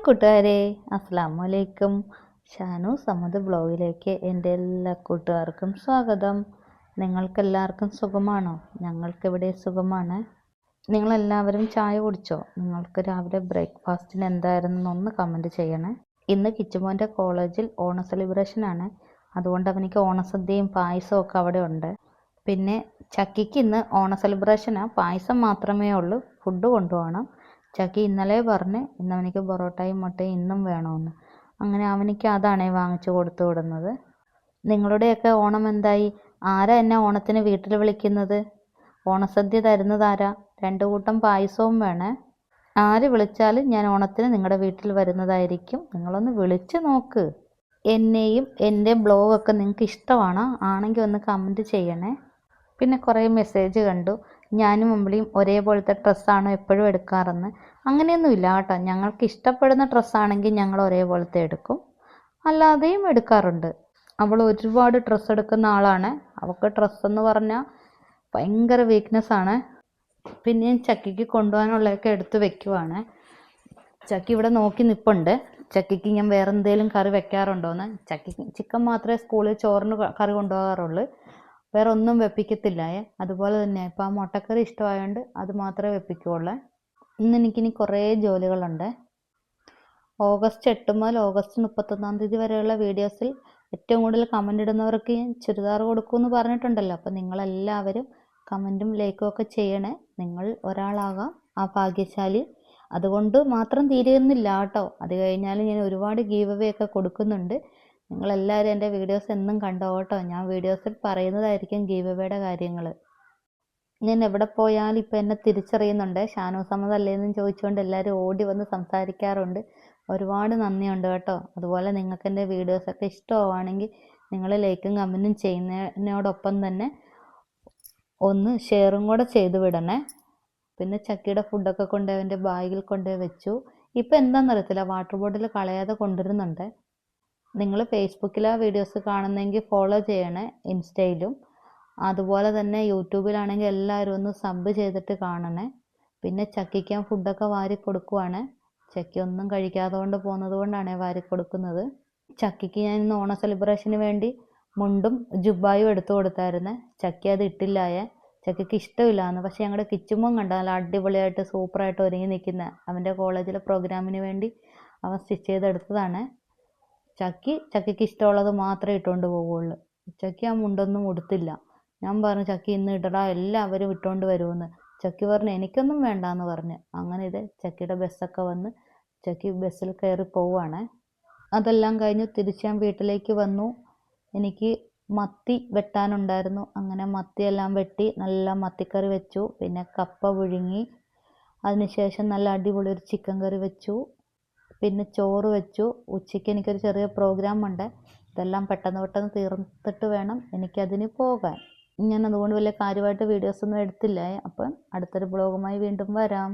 കൂട്ടുകാരെ, അസ്സലാമു അലൈക്കും. ഷാനു സമദ് ബ്ലോഗിലേക്ക് എൻ്റെ എല്ലാ കൂട്ടുകാർക്കും സ്വാഗതം. നിങ്ങൾക്കെല്ലാവർക്കും സുഖമാണോ? ഞങ്ങൾക്കിവിടെ സുഖമാണ്. നിങ്ങളെല്ലാവരും ചായ കുടിച്ചോ? നിങ്ങൾക്ക് രാവിലെ ബ്രേക്ക്ഫാസ്റ്റിന് എന്തായിരുന്നു ഒന്ന് കമൻറ്റ് ചെയ്യണേ. ഇന്ന് കിച്ചുമോൻ്റെ കോളേജിൽ ഓണ സെലിബ്രേഷനാണ്. അതുകൊണ്ട് അവനിക്ക് ഓണസദ്യയും പായസവും ഒക്കെ അവിടെ ഉണ്ട്. പിന്നെ ചക്കിക്ക് ഇന്ന് ഓണ സെലിബ്രേഷനാണ്. പായസം മാത്രമേ ഉള്ളൂ, ഫുഡ് കൊണ്ടുപോകണം. ചക്കി ഇന്നലെ പറഞ്ഞ് ഇന്ന് അവനിക്ക് പൊറോട്ടയും മുട്ടയും ഇന്നും വേണമെന്ന്. അങ്ങനെ അവനിക്ക് അതാണേ വാങ്ങിച്ചു കൊടുത്തു വിടുന്നത്. നിങ്ങളുടെയൊക്കെ ഓണം എന്തായി? ആരാ എന്നെ ഓണത്തിന് വീട്ടിൽ വിളിക്കുന്നത്? ഓണസദ്യ തരുന്നത് ആരാ? 2 കൂട്ടം പായസവും വേണേ. ആര് വിളിച്ചാലും ഞാൻ ഓണത്തിന് നിങ്ങളുടെ വീട്ടിൽ വരുന്നതായിരിക്കും. നിങ്ങളൊന്ന് വിളിച്ച് നോക്ക്. എന്നെയും എൻ്റെ ബ്ലോഗൊക്കെ നിങ്ങൾക്ക് ഇഷ്ടമാണോ? ആണെങ്കിൽ ഒന്ന് കമൻറ്റ് ചെയ്യണേ. പിന്നെ കുറേ മെസ്സേജ് കണ്ടു, ഞാനും അമ്പിളിയും ഒരേപോലത്തെ ഡ്രസ്സാണോ എപ്പോഴും എടുക്കാറെന്ന്. അങ്ങനെയൊന്നുമില്ല കേട്ടോ. ഞങ്ങൾക്ക് ഇഷ്ടപ്പെടുന്ന ഡ്രസ്സാണെങ്കിൽ ഞങ്ങൾ ഒരേപോലത്തെ എടുക്കും, അല്ലാതെയും എടുക്കാറുണ്ട്. അവൾ ഒരുപാട് ഡ്രസ്സ് എടുക്കുന്ന ആളാണ്. അവൾക്ക് ഡ്രസ്സെന്ന് പറഞ്ഞാൽ ഭയങ്കര വീക്ക്നെസ്സാണ്. പിന്നെ ഞാൻ ചക്കിക്ക് കൊണ്ടുപോകാനുള്ളതൊക്കെ എടുത്ത് വെക്കുവാണ്. ചക്കി ഇവിടെ നോക്കി നിൽപ്പുണ്ട്. ചക്കിക്ക് ഞാൻ വേറെ എന്തെങ്കിലും കറി വെക്കാറുണ്ടോയെന്ന്. ചക്കിക്ക് ചിക്കൻ മാത്രമേ സ്കൂളിൽ ചോറിന് കറി കൊണ്ടുപോകാറുള്ളൂ, വേറെ ഒന്നും വെപ്പിക്കത്തില്ല. അതുപോലെ തന്നെ ഇപ്പോൾ ആ മുട്ടക്കറി ഇഷ്ടമായതുകൊണ്ട് അത് മാത്രമേ വെപ്പിക്കുകയുള്ളൂ. ഇന്ന് എനിക്കിനി കുറേ ജോലികളുണ്ട്. ഓഗസ്റ്റ് 8 മുതൽ ഓഗസ്റ്റ് 31 തീയതി വരെയുള്ള വീഡിയോസിൽ ഏറ്റവും കൂടുതൽ കമൻ്റ് ഇടുന്നവർക്ക് ഞാൻ ചുരിദാർ കൊടുക്കുമെന്ന് പറഞ്ഞിട്ടുണ്ടല്ലോ. അപ്പോൾ നിങ്ങളെല്ലാവരും കമൻറ്റും ലൈക്കും ഒക്കെ ചെയ്യണേ. നിങ്ങൾ ഒരാളാകാം ആ ഭാഗ്യശാലി. അതുകൊണ്ട് മാത്രം തീരുന്നില്ല കേട്ടോ. അത് കഴിഞ്ഞാൽ ഞാൻ ഒരുപാട് ഗീവ് അവേ ഒക്കെ കൊടുക്കുന്നുണ്ട്. നിങ്ങളെല്ലാവരും എൻ്റെ വീഡിയോസ് എന്നും കണ്ടോ കേട്ടോ. ഞാൻ വീഡിയോസിൽ പറയുന്നതായിരിക്കും ഗീവ് അവേയുടെ കാര്യങ്ങൾ. ഞാൻ എവിടെ പോയാലും ഇപ്പം എന്നെ തിരിച്ചറിയുന്നുണ്ട്. ഷാനു സമദ് അല്ലേന്നും ചോദിച്ചുകൊണ്ട് എല്ലാവരും ഓടി വന്ന് സംസാരിക്കാറുണ്ട്. ഒരുപാട് നന്ദിയുണ്ട് കേട്ടോ. അതുപോലെ നിങ്ങൾക്ക് എൻ്റെ വീഡിയോസൊക്കെ ഇഷ്ടമാവുകയാണെങ്കിൽ നിങ്ങൾ ലൈക്കും കമൻറ്റും ചെയ്യുന്നതിനോടൊപ്പം തന്നെ ഒന്ന് ഷെയറും കൂടെ ചെയ്ത് വിടണേ. പിന്നെ ചക്കിയുടെ ഫുഡൊക്കെ കൊണ്ടുപോയി അവൻ്റെ ബാഗിൽ കൊണ്ടുപോയി വെച്ചു. ഇപ്പം എന്താണെന്നറിയത്തില്ല, വാട്ടർ ബോട്ടിൽ കളയാതെ കൊണ്ടുവരുന്നുണ്ട്. നിങ്ങൾ ഫേസ്ബുക്കിലാണ് വീഡിയോസ് കാണുന്നതെങ്കിൽ ഫോളോ ചെയ്യണേ, ഇൻസ്റ്റയിലും. അതുപോലെ തന്നെ യൂട്യൂബിലാണെങ്കിൽ എല്ലാവരും ഒന്ന് സബ് ചെയ്തിട്ട് കാണണേ. പിന്നെ ചക്കിക്ക് ഞാൻ ഫുഡൊക്കെ വാരി കൊടുക്കുവാണ്. ചക്കി ഒന്നും കഴിക്കാതെ കൊണ്ട് പോകുന്നത് കൊണ്ടാണ് വാരി കൊടുക്കുന്നത്. ചക്കിക്ക് ഞാൻ ഇന്ന് ഓണ സെലിബ്രേഷന് വേണ്ടി മുണ്ടും ജുബായും എടുത്തു കൊടുത്തായിരുന്നു. ചക്കി അത് ഇട്ടില്ലായ. ചക്കിക്ക് ഇഷ്ടമില്ലാന്ന്. പക്ഷേ ഞങ്ങളുടെ കിച്ചുമോൻ കണ്ട നല്ല അടിപൊളിയായിട്ട് സൂപ്പറായിട്ട് ഒരുങ്ങി നിൽക്കുന്ന അവൻ്റെ കോളേജിലെ പ്രോഗ്രാമിന് വേണ്ടി അവൻ സ്റ്റിച്ച് ചെയ്തെടുത്തതാണ്. ചക്കിക്ക് ഇഷ്ടമുള്ളത് മാത്രമേ ഇട്ടുകൊണ്ട് പോവുള്ളൂ. ചക്കി ആ മുണ്ടൊന്നും ഉടുത്തില്ല. ഞാൻ പറഞ്ഞു, ചക്കി ഇന്ന് ഇടടാ, എല്ലാവരും ഇട്ടുകൊണ്ട് വരുമെന്ന്. ചക്കി പറഞ്ഞു എനിക്കൊന്നും വേണ്ടാന്ന് പറഞ്ഞ്. അങ്ങനെ ഇത് ചക്കിയുടെ ബസ്സൊക്കെ വന്ന് ചക്കി ബസ്സിൽ കയറി പോവുകയാണ്. അതെല്ലാം കഴിഞ്ഞ് തിരിച്ച് ഞാൻ വീട്ടിലേക്ക് വന്നു. എനിക്ക് മത്തി വെട്ടാനുണ്ടായിരുന്നു. അങ്ങനെ മത്തിയെല്ലാം വെട്ടി നല്ല മത്തിക്കറി വെച്ചു. പിന്നെ കപ്പ പുഴുങ്ങി. അതിനുശേഷം നല്ല അടിപൊളി ഒരു ചിക്കൻ കറി വെച്ചു. പിന്നെ ചോറ് വെച്ചു. ഉച്ചയ്ക്ക് എനിക്കൊരു ചെറിയ പ്രോഗ്രാം ഉണ്ട്. ഇതെല്ലാം പെട്ടെന്ന് തീർത്തിട്ട് വേണം എനിക്കതിന് പോകാൻ. ഞാൻ അതുകൊണ്ട് വലിയ കാര്യമായിട്ട് വീഡിയോസൊന്നും എടുത്തില്ല. അപ്പം അടുത്തൊരു ബ്ലോഗുമായി വീണ്ടും വരാം.